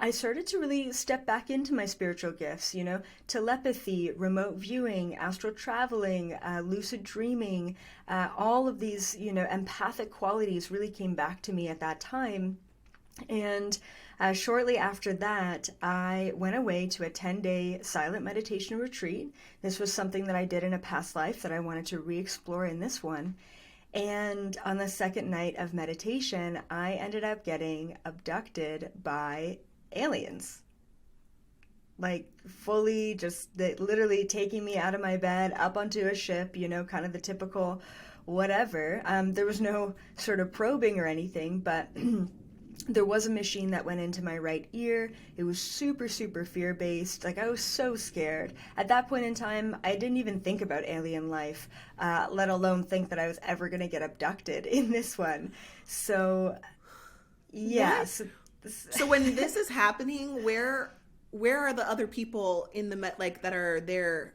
I started to really step back into my spiritual gifts, telepathy, remote viewing, astral traveling, lucid dreaming, all of these, empathic qualities really came back to me at that time. And shortly after that, I went away to a 10-day silent meditation retreat. This was something that I did in a past life that I wanted to re-explore in this one. And on the second night of meditation, I ended up getting abducted by aliens. Like fully just literally taking me out of my bed, up onto a ship, kind of the typical whatever. There was no sort of probing or anything, but there was a machine that went into my right ear. It was super, super fear-based. Like, I was so scared. At that point in time, I didn't even think about alien life, let alone think that I was ever going to get abducted in this one. So, yeah. So when this is happening, where are the other people in the that are there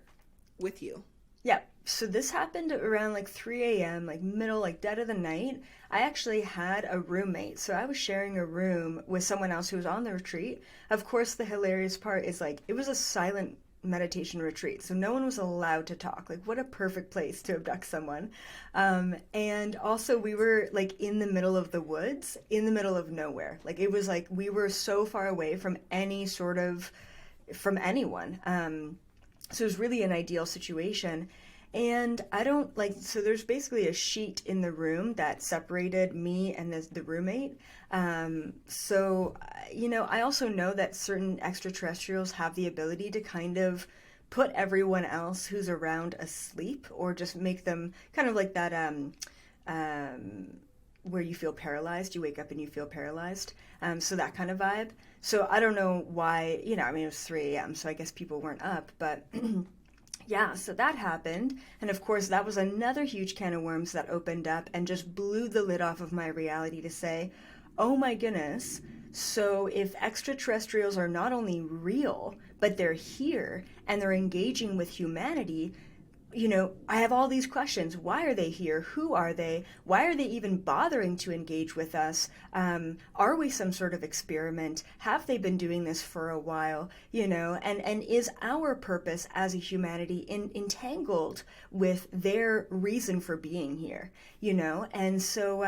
with you? Yeah. So this happened around like 3 a.m., like middle, like dead of the night. I actually had a roommate. So I was sharing a room with someone else who was on the retreat. Of course, the hilarious part is like, it was a silent meditation retreat. So no one was allowed to talk. Like, what a perfect place to abduct someone. And also we were like in the middle of the woods, in the middle of nowhere. Like, it was like, we were so far away from from anyone. So it was really an ideal situation. And so there's basically a sheet in the room that separated me and the roommate. I also know that certain extraterrestrials have the ability to kind of put everyone else who's around asleep, or just make them kind of like that, where you feel paralyzed, you wake up and you feel paralyzed. So that kind of vibe. So I don't know why, it was 3 a.m., so I guess people weren't up, but yeah, so that happened. And of course, that was another huge can of worms that opened up and just blew the lid off of my reality to say, oh my goodness, so if extraterrestrials are not only real, but they're here and they're engaging with humanity, I have all these questions. Why are they here? Who are they? Why are they even bothering to engage with us? Are we some sort of experiment? Have they been doing this for a while? And is our purpose as a humanity entangled with their reason for being here? And so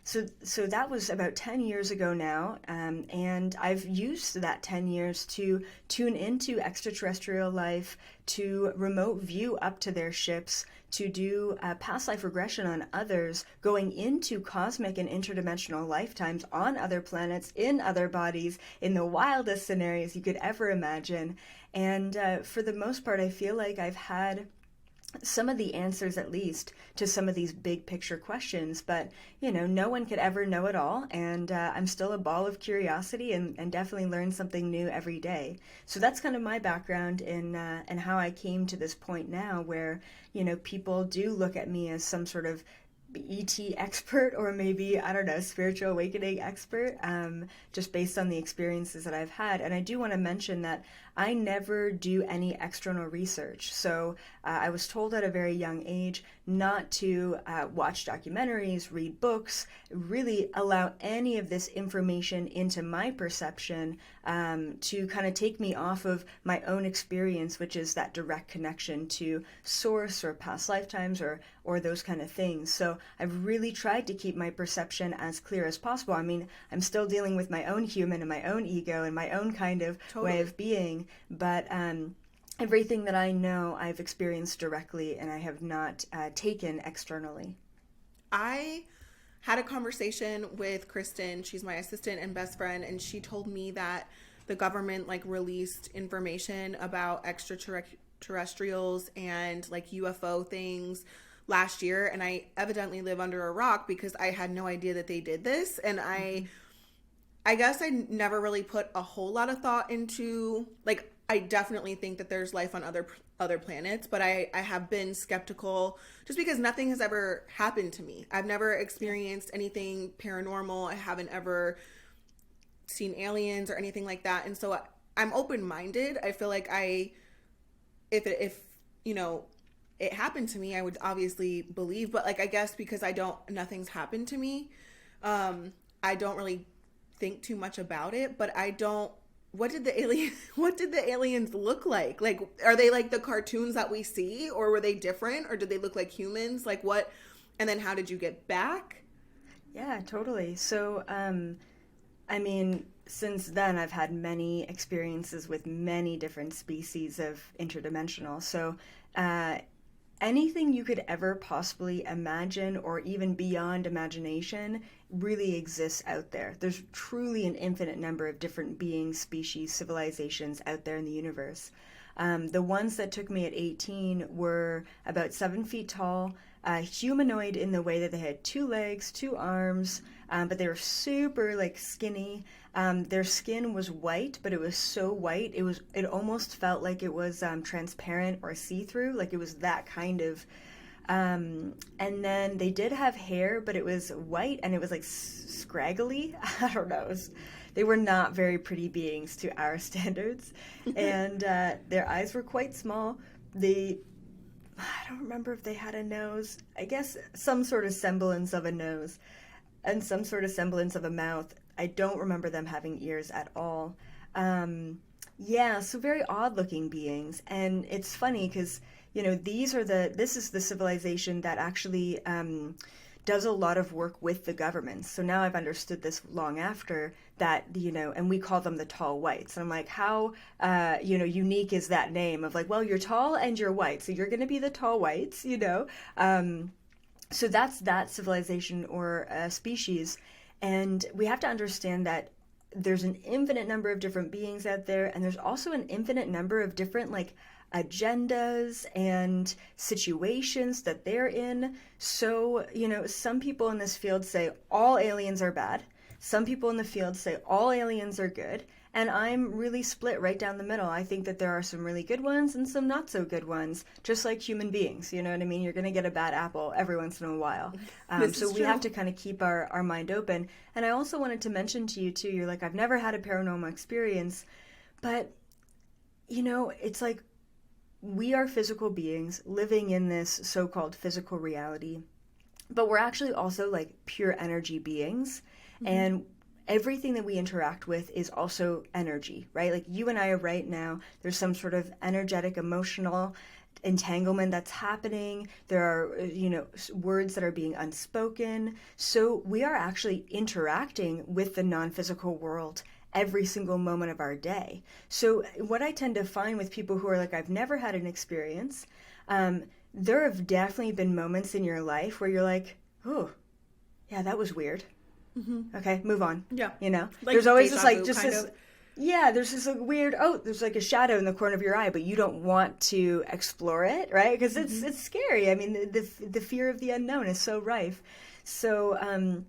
that was about 10 years ago now, and I've used that 10 years to tune into extraterrestrial life, to remote view up to their ships, to do past life regression on others, going into cosmic and interdimensional lifetimes on other planets, in other bodies, in the wildest scenarios you could ever imagine. And for the most part, I feel like I've had some of the answers, at least, to some of these big picture questions, but no one could ever know it all, and I'm still a ball of curiosity and definitely learn something new every day. So that's kind of my background in and how I came to this point now where people do look at me as some sort of ET expert, or maybe, I don't know, spiritual awakening expert, just based on the experiences that I've had. And I do want to mention that I never do any external research. So I was told at a very young age not to watch documentaries, read books, really allow any of this information into my perception, to kind of take me off of my own experience, which is that direct connection to source or past lifetimes or those kind of things. So I've really tried to keep my perception as clear as possible. I mean, I'm still dealing with my own human and my own ego and my own kind of way of being, but everything that I know I've experienced directly and I have not taken externally. I had a conversation with Kristen. She's my assistant and best friend, and she told me that the government released information about extraterrestrials and UFO things last year, and I evidently live under a rock because I had no idea that they did this. And I guess I never really put a whole lot of thought into, I definitely think that there's life on other planets, but I have been skeptical just because nothing has ever happened to me. I've never experienced anything paranormal. I haven't ever seen aliens or anything like that. And so I'm open-minded. I feel like if it happened to me, I would obviously believe, but I guess because nothing's happened to me, I don't really think too much about it, but I don't what did the aliens look like? Like, are they like the cartoons that we see, or were they different, or did they look like humans? Like what? And then how did you get back? Yeah, totally. So, I mean, since then I've had many experiences with many different species of interdimensional. So, anything you could ever possibly imagine or even beyond imagination really exists out there. There's truly an infinite number of different beings, species, civilizations out there in the universe. The ones that took me at 18 were about 7 feet tall, humanoid in the way that they had 2 legs, 2 arms, but they were super like skinny. Their skin was white, but it was so white it almost felt like it was transparent or see-through, like it was that kind of. And then they did have hair, but it was white and it was like scraggly. I don't know. They were not very pretty beings to our standards, and their eyes were quite small. I don't remember if they had a nose. I guess some sort of semblance of a nose and some sort of semblance of a mouth. I don't remember them having ears at all. Yeah, so very odd-looking beings. And it's funny because, you know, this is the civilization that actually does a lot of work with the government. So now I've understood this long after that, you know, and we call them the tall whites. And I'm like, how, unique is that name of like, well, you're tall and you're white, so you're going to be the tall whites, you know? So that's that civilization or species. And we have to understand that there's an infinite number of different beings out there, and there's also an infinite number of different, like, agendas and situations that they're in. So, you know, some people in this field say all aliens are bad. Some people in the field say all aliens are good. And I'm really split right down the middle. I think that there are some really good ones and some not so good ones, just like human beings. You know what I mean? You're going to get a bad apple every once in a while. So we have to kind of keep our mind open. And I also wanted to mention to you, too, you're like, I've never had a paranormal experience. But, you know, it's like we are physical beings living in this so-called physical reality. But we're actually also like pure energy beings. Mm-hmm. And everything that we interact with is also energy, right? Like you and I are right now, there's some sort of energetic, emotional entanglement that's happening. There are, you know, words that are being unspoken. So we are actually interacting with the non-physical world every single moment of our day. So what I tend to find with people who are like, I've never had an experience, there have definitely been moments in your life where you're like, oh, yeah, that was weird. Mm-hmm. Okay, move on. Yeah. You know, like there's always just like, just this, yeah, there's this like weird, there's like a shadow in the corner of your eye, but you don't want to explore it, right? Because it's scary. I mean, the fear of the unknown is so rife. So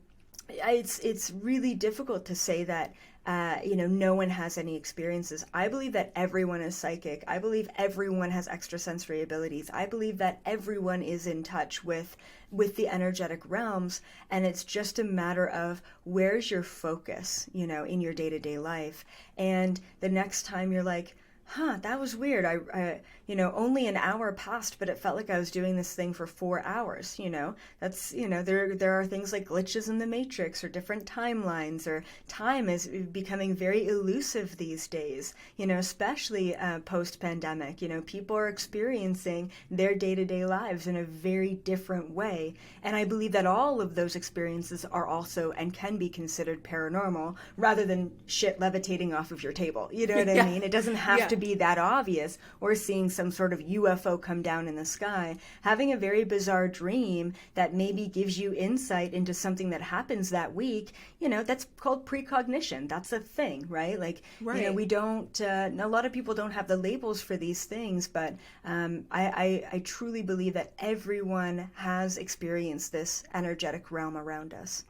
it's really difficult to say that, no one has any experiences. I believe that everyone is psychic. I believe everyone has extrasensory abilities. I believe that everyone is in touch with the energetic realms, and it's just a matter of where's your focus, you know, in your day-to-day life. And the next time you're like, that was weird. I only an hour passed, but it felt like I was doing this thing for 4 hours, you know. That's, you know, there are things like glitches in the matrix or different timelines, or time is becoming very elusive these days, you know, especially post-pandemic. You know, people are experiencing their day-to-day lives in a very different way. And I believe that all of those experiences are also and can be considered paranormal rather than shit levitating off of your table. You know what I mean? It doesn't have to be that obvious, or seeing some sort of UFO come down in the sky. Having a very bizarre dream that maybe gives you insight into something that happens that week, you know, that's called precognition. That's a thing, right? Like, you know, we don't, a lot of people don't have the labels for these things, but I truly believe that everyone has experienced this energetic realm around us.